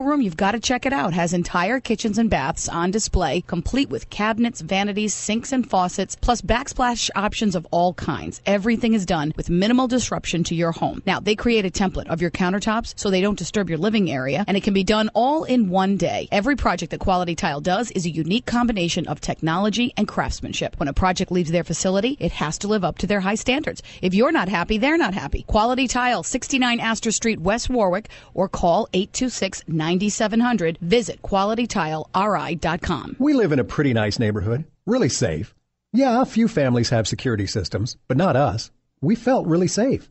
room, you've got to check it out. Has entire kitchens and baths on display, complete with cabinets, vanities, sinks, and faucets, plus backsplash options of all kinds. Everything is done with minimal disruption to your home. Now, they create a template of your countertops so they don't disturb your living area, and it can be done all in one day. Every project that Quality Tile does is a unique combination of technology and craftsmanship. When a project leaves their facility, it has to live up to their high standards. If you're not happy, they're not happy. Quality Tile, 69 Astor Street, West Warwick, or call 826-9700. Visit QualityTileRI.com. We live in a pretty nice neighborhood, really safe. Yeah, a few families have security systems, but not us. We felt really safe.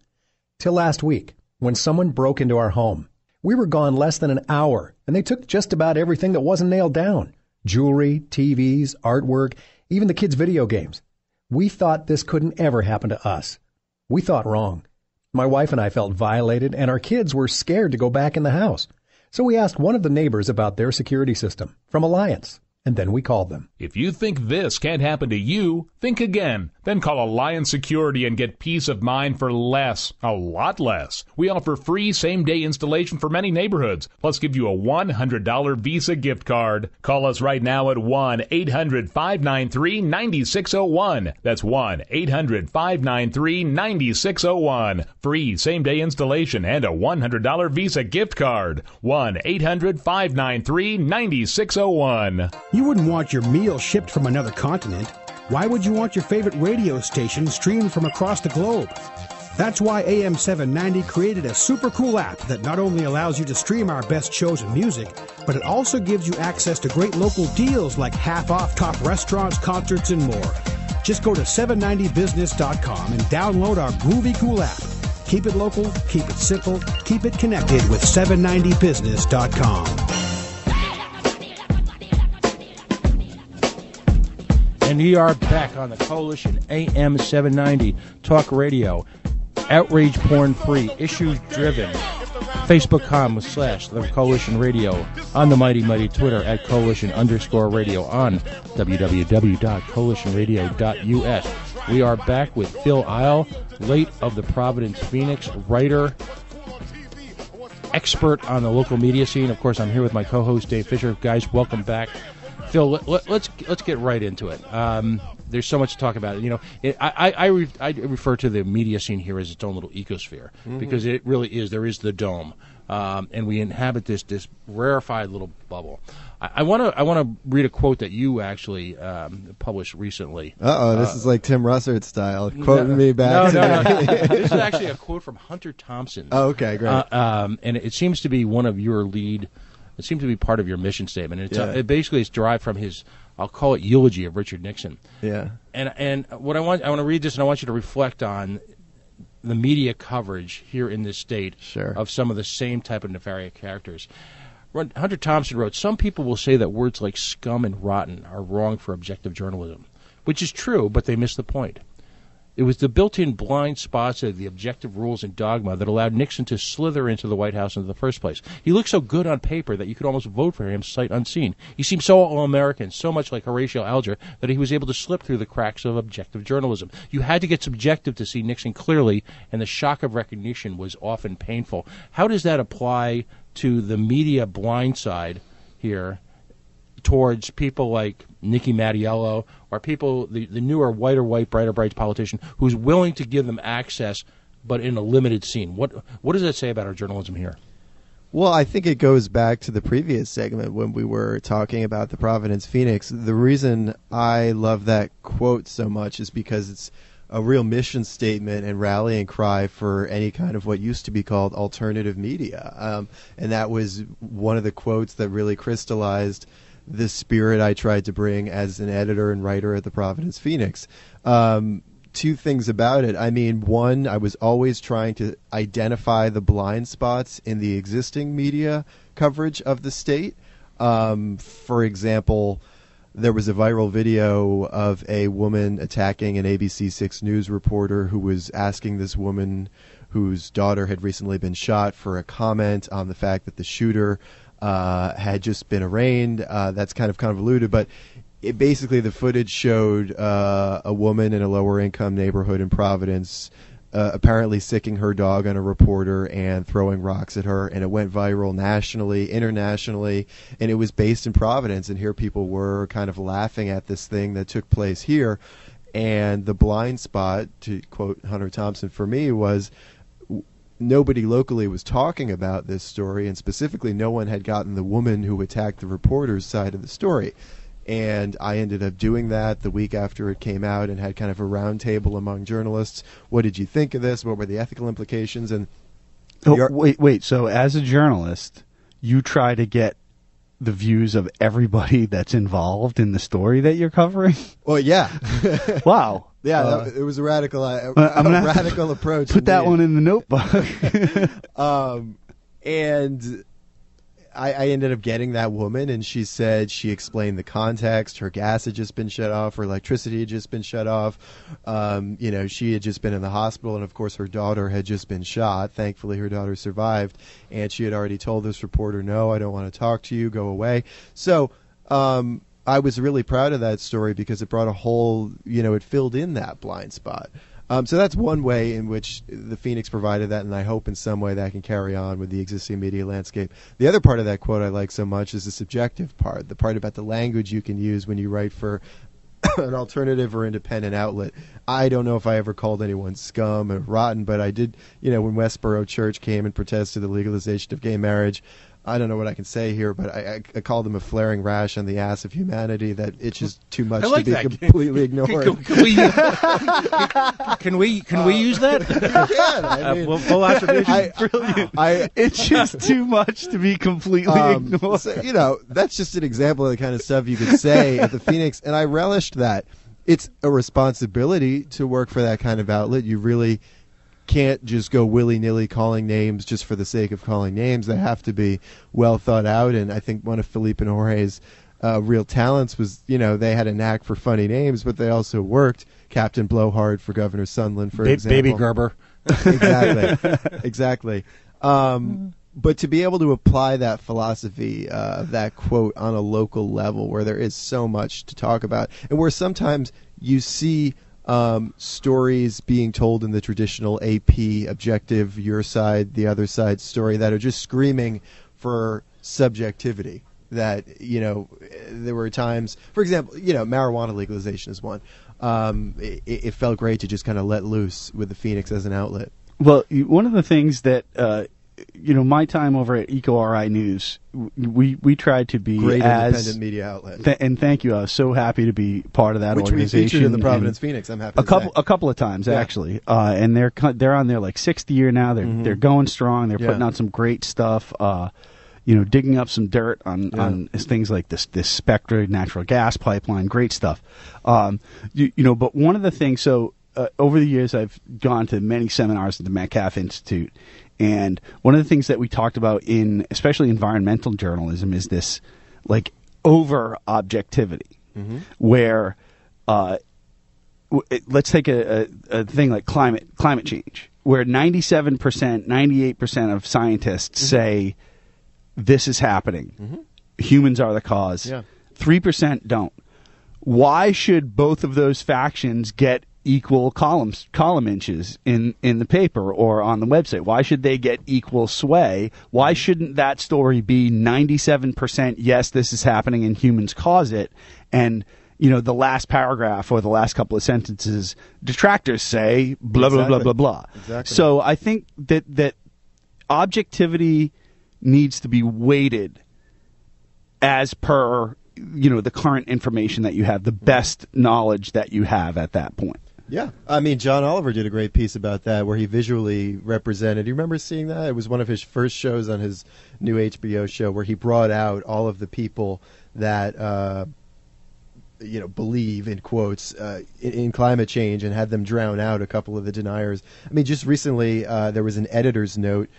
Till last week, when someone broke into our home. We were gone less than an hour, and they took just about everything that wasn't nailed down. Jewelry, TVs, artwork, even the kids' video games. We thought this couldn't ever happen to us. We thought wrong. My wife and I felt violated, and our kids were scared to go back in the house. So we asked one of the neighbors about their security system from Alliance, and then we called them. If you think this can't happen to you, think again. Then call Alliance Security and get peace of mind for less, a lot less. We offer free same-day installation for many neighborhoods, plus give you a $100 Visa gift card. Call us right now at 1-800-593-9601. That's 1-800-593-9601. Free same-day installation and a $100 Visa gift card. 1-800-593-9601. You wouldn't want your meal shipped from another continent. Why would you want your favorite radio station streamed from across the globe? That's why AM 790 created a super cool app that not only allows you to stream our best shows and music, but it also gives you access to great local deals like half off top restaurants, concerts, and more. Just go to 790business.com and download our groovy cool app. Keep it local, keep it simple, keep it connected with 790business.com. And we are back on the Coalition AM 790 Talk Radio. Outrage porn free, issues driven. Facebook.com/The Coalition Radio. On the mighty Twitter at Coalition_radio. On www.coalitionradio.us. We are back with Phil Isle, late of the Providence Phoenix, writer, expert on the local media scene. Of course, I'm here with my co-host Dave Fisher. Guys, welcome back. Phil, let's get right into it. There's so much to talk about. You know, I refer to the media scene here as its own little ecosphere, because it really is. There is the dome, and we inhabit this rarefied little bubble. I want to read a quote that you actually published recently. This is like Tim Russert style, quoting me back. No. This is actually a quote from Hunter Thompson. Oh, okay, great. And it seems to be one of your lead. It seems to be part of your mission statement. And it basically is derived from his, I'll call it, eulogy of Richard Nixon. Yeah. And what I want to read this, and I want you to reflect on the media coverage here in this state of some of the same type of nefarious characters. Hunter Thompson wrote, "Some people will say that words like scum and rotten are wrong for objective journalism," which is true, but they miss the point. It was the built-in blind spots of the objective rules and dogma that allowed Nixon to slither into the White House in the first place. He looked so good on paper that you could almost vote for him sight unseen. He seemed so all-American, so much like Horatio Alger, that he was able to slip through the cracks of objective journalism. You had to get subjective to see Nixon clearly, and the shock of recognition was often painful. How does that apply to the media blind side here towards people like Nikki Mattiello, or people, the newer, whiter, white, brighter, bright politician who's willing to give them access, but in a limited scene? What does that say about our journalism here? Well, I think it goes back to the previous segment when we were talking about the Providence Phoenix. The reason I love that quote so much is because it's a real mission statement and rallying cry for any kind of what used to be called alternative media. And that was one of the quotes that really crystallized the spirit I tried to bring as an editor and writer at the Providence Phoenix. Two things about it. I mean, one, I was always trying to identify the blind spots in the existing media coverage of the state. For example, there was a viral video of a woman attacking an ABC 6 News reporter who was asking this woman whose daughter had recently been shot for a comment on the fact that the shooter had just been arraigned. That's kind of convoluted, but basically the footage showed a woman in a lower income neighborhood in Providence apparently sicking her dog on a reporter and throwing rocks at her, and it went viral nationally, internationally, and it was based in Providence, and here people were kind of laughing at this thing that took place here. And the blind spot, to quote Hunter Thompson, for me was nobody locally was talking about this story, and specifically no one had gotten the woman who attacked the reporter's side of the story. And I ended up doing that the week after it came out and had kind of a roundtable among journalists. What did you think of this? What were the ethical implications? And wait. So as a journalist, you try to get the views of everybody that's involved in the story that you're covering? Well, yeah. Wow. Yeah, it was a radical approach. Put that one in the notebook. And I ended up getting that woman, and she said she explained the context. Her gas had just been shut off. Her electricity had just been shut off. She had just been in the hospital, and, of course, her daughter had just been shot. Thankfully, her daughter survived, and she had already told this reporter, no, I don't want to talk to you. Go away. So I was really proud of that story because it brought a whole, it filled in that blind spot. So that's one way in which the Phoenix provided that, and I hope in some way that can carry on with the existing media landscape. The other part of that quote I like so much is the subjective part, the part about the language you can use when you write for an alternative or independent outlet. I don't know if I ever called anyone scum or rotten, but I did, when Westboro Church came and protested the legalization of gay marriage, I don't know what I can say here, but I called them a flaring rash on the ass of humanity that itches too much to be completely ignored. Can we use that? You can. I mean, full attribution. Brilliant. It's just too much to be completely ignored. So, that's just an example of the kind of stuff you could say at the Phoenix, and I relished that. It's a responsibility to work for that kind of outlet. You really can't just go willy-nilly calling names just for the sake of calling names. They have to be well thought out, and I think one of Felipe and Jorge's real talents was, they had a knack for funny names, but they also worked. Captain Blowhard for Governor Sondland, for example. Baby Gerber. Exactly. But to be able to apply that philosophy, that quote, on a local level where there is so much to talk about, and where sometimes you see stories being told in the traditional AP, objective, your side, the other side story that are just screaming for subjectivity. That, there were times, for example, marijuana legalization is one. It felt great to just kind of let loose with the Phoenix as an outlet. Well, one of the things that, my time over at EcoRI News, we tried to be great as independent media outlet. And thank you. I was so happy to be part of that Which organization. We featured in the Providence Phoenix. I'm happy. A couple of times actually, and they're on their sixth year now. They're going strong. They're putting out some great stuff. Digging up some dirt on things like this Spectra natural gas pipeline. Great stuff. But one of the things. So over the years, I've gone to many seminars at the Metcalf Institute. And one of the things that we talked about in especially environmental journalism is this over objectivity, where let's take a thing like climate change, where 97%, 98% of scientists say this is happening. Humans are the cause. 3% don't. Why should both of those factions get equal column inches in the paper or on the website? Why should they get equal sway? Why shouldn't that story be 97% yes, this is happening and humans cause it, and the last paragraph or the last couple of sentences, detractors say blah blah blah blah blah. Exactly. So I think that objectivity needs to be weighted as per the current information that you have, the best knowledge that you have at that point. Yeah. I mean, John Oliver did a great piece about that where he visually represented. Do you remember seeing that? It was one of his first shows on his new HBO show where he brought out all of the people that, believe, in quotes, in climate change and had them drown out a couple of the deniers. I mean, just recently there was an editor's note.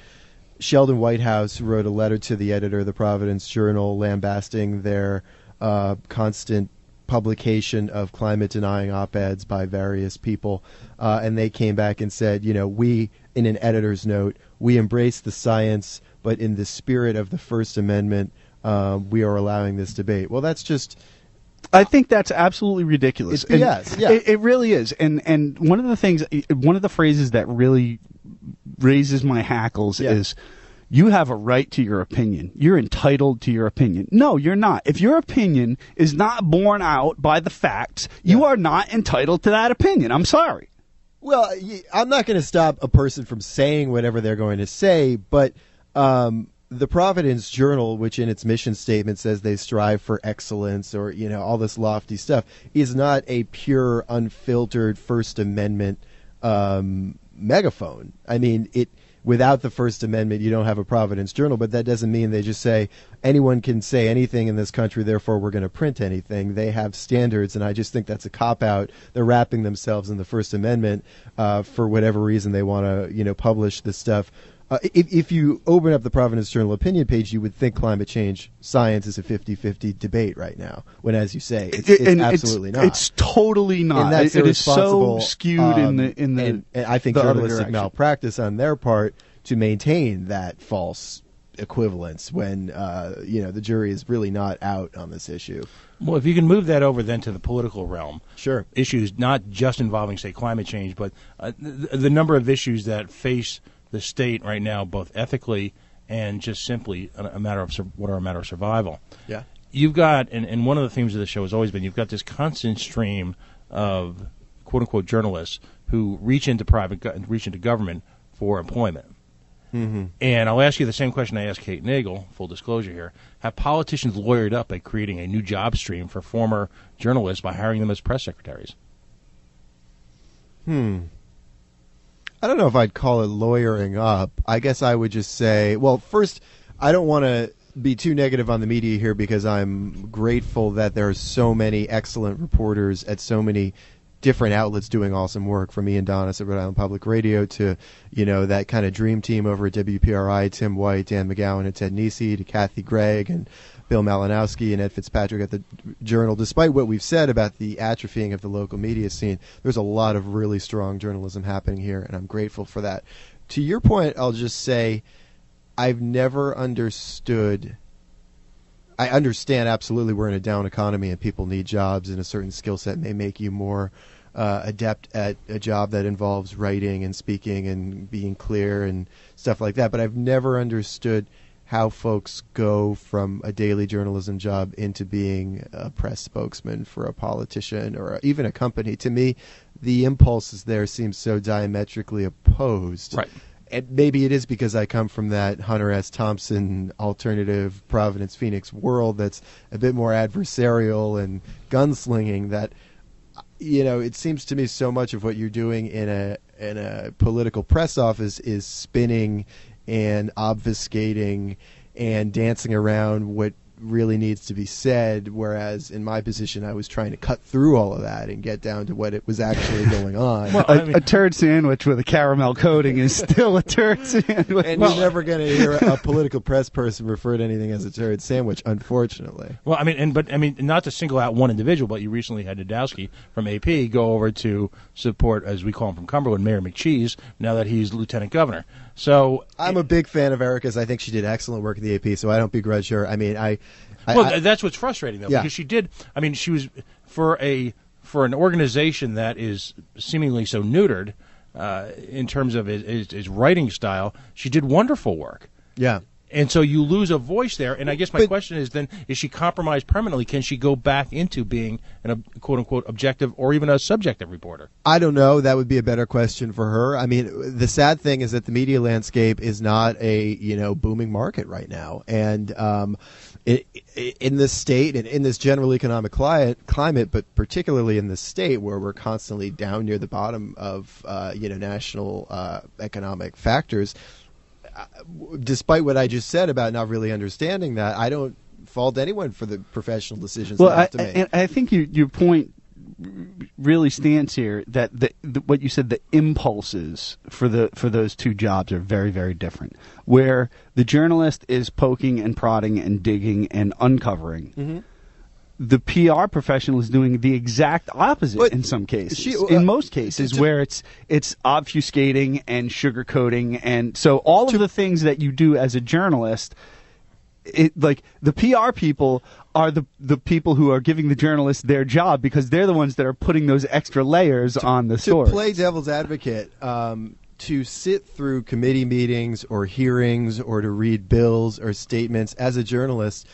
Sheldon Whitehouse wrote a letter to the editor of the Providence Journal lambasting their constant publication of climate-denying op-eds by various people, and they came back and said, we, in an editor's note, we embrace the science, but in the spirit of the First Amendment, we are allowing this debate. Well, that's just I think that's absolutely ridiculous. It's BS. Yeah. It really is. And one of the phrases that really raises my hackles is, you have a right to your opinion. You're entitled to your opinion. No, you're not. If your opinion is not borne out by the facts, you are not entitled to that opinion. I'm sorry. Well, I'm not going to stop a person from saying whatever they're going to say, but the Providence Journal, which in its mission statement says they strive for excellence or, all this lofty stuff, is not a pure, unfiltered First Amendment megaphone. I mean, without the First Amendment, you don't have a Providence Journal, but that doesn't mean they just say anyone can say anything in this country, therefore we're going to print anything. They have standards, and I just think that's a cop-out. They're wrapping themselves in the First Amendment for whatever reason they want to, publish this stuff. If you open up the Providence Journal opinion page, you would think climate change science is a 50-50 debate right now, when, as you say, it's absolutely not. It's totally not. And that's it is so skewed in the and I think journalistic malpractice on their part to maintain that false equivalence when the jury is really not out on this issue. Well, if you can move that over then to the political realm, sure, issues not just involving, say, climate change, but the number of issues that face the state right now, both ethically and just simply a matter of survival. Yeah, you've got, and one of the themes of the show has always been, you've got this constant stream of quote unquote journalists who reach into government for employment. Mm-hmm. And I'll ask you the same question I asked Kate Nagel, full disclosure here. Have politicians lawyered up at creating a new job stream for former journalists by hiring them as press secretaries? I don't know if I'd call it lawyering up. I guess I would just say, well, first, I don't want to be too negative on the media here because I'm grateful that there are so many excellent reporters at so many different outlets doing awesome work, from Ian Donis at Rhode Island Public Radio to, that kind of dream team over at WPRI, Tim White, Dan McGowan, and Ted Nesi, to Kathy Gregg and Bill Malinowski and Ed Fitzpatrick at the Journal. Despite what we've said about the atrophying of the local media scene, there's a lot of really strong journalism happening here, and I'm grateful for that. To your point, I'll just say I've never understood. I understand absolutely we're in a down economy and people need jobs, and a certain skill set may make you more adept at a job that involves writing and speaking and being clear and stuff like that. But I've never understood how folks go from a daily journalism job into being a press spokesman for a politician or even a company. To me, the impulses there seem so diametrically opposed. Right. And maybe it is because I come from that Hunter S. Thompson alternative Providence Phoenix world that's a bit more adversarial and gunslinging that, it seems to me so much of what you're doing in a political press office is spinning and obfuscating and dancing around what really needs to be said, whereas in my position I was trying to cut through all of that and get down to what it was actually going on. Well, a turd sandwich with a caramel coating is still a turd sandwich. And you're never going to hear a political press person refer to anything as a turd sandwich, unfortunately. Well, not to single out one individual, but you recently had Nadowski from AP go over to support, as we call him from Cumberland, Mayor McCheese, now that he's lieutenant governor. So I'm a big fan of Erica's. I think she did excellent work at the AP, so I don't begrudge her. That's what's frustrating, though, because she did. She was for an organization that is seemingly so neutered in terms of his writing style. She did wonderful work. Yeah. And so you lose a voice there, and I guess my question is then, is she compromised permanently? Can she go back into being a quote-unquote objective or even a subjective reporter? I don't know. That would be a better question for her. The sad thing is that the media landscape is not a booming market right now, and in this state and in this general economic climate, but particularly in this state where we're constantly down near the bottom of national economic factors. Despite what I just said about not really understanding that, I don't fault anyone for the professional decisions they have to make. And I think your point really stands here, that what you said, the impulses for those two jobs are very, very different. Where the journalist is poking and prodding and digging and uncovering. Mm-hmm. The PR professional is doing the exact opposite in some cases. In most cases, where it's obfuscating and sugarcoating, and so all of the things that you do as a journalist, like the PR people are the people who are giving the journalists their job because they're the ones that are putting those extra layers on the story. To play devil's advocate, to sit through committee meetings or hearings or to read bills or statements as a journalist,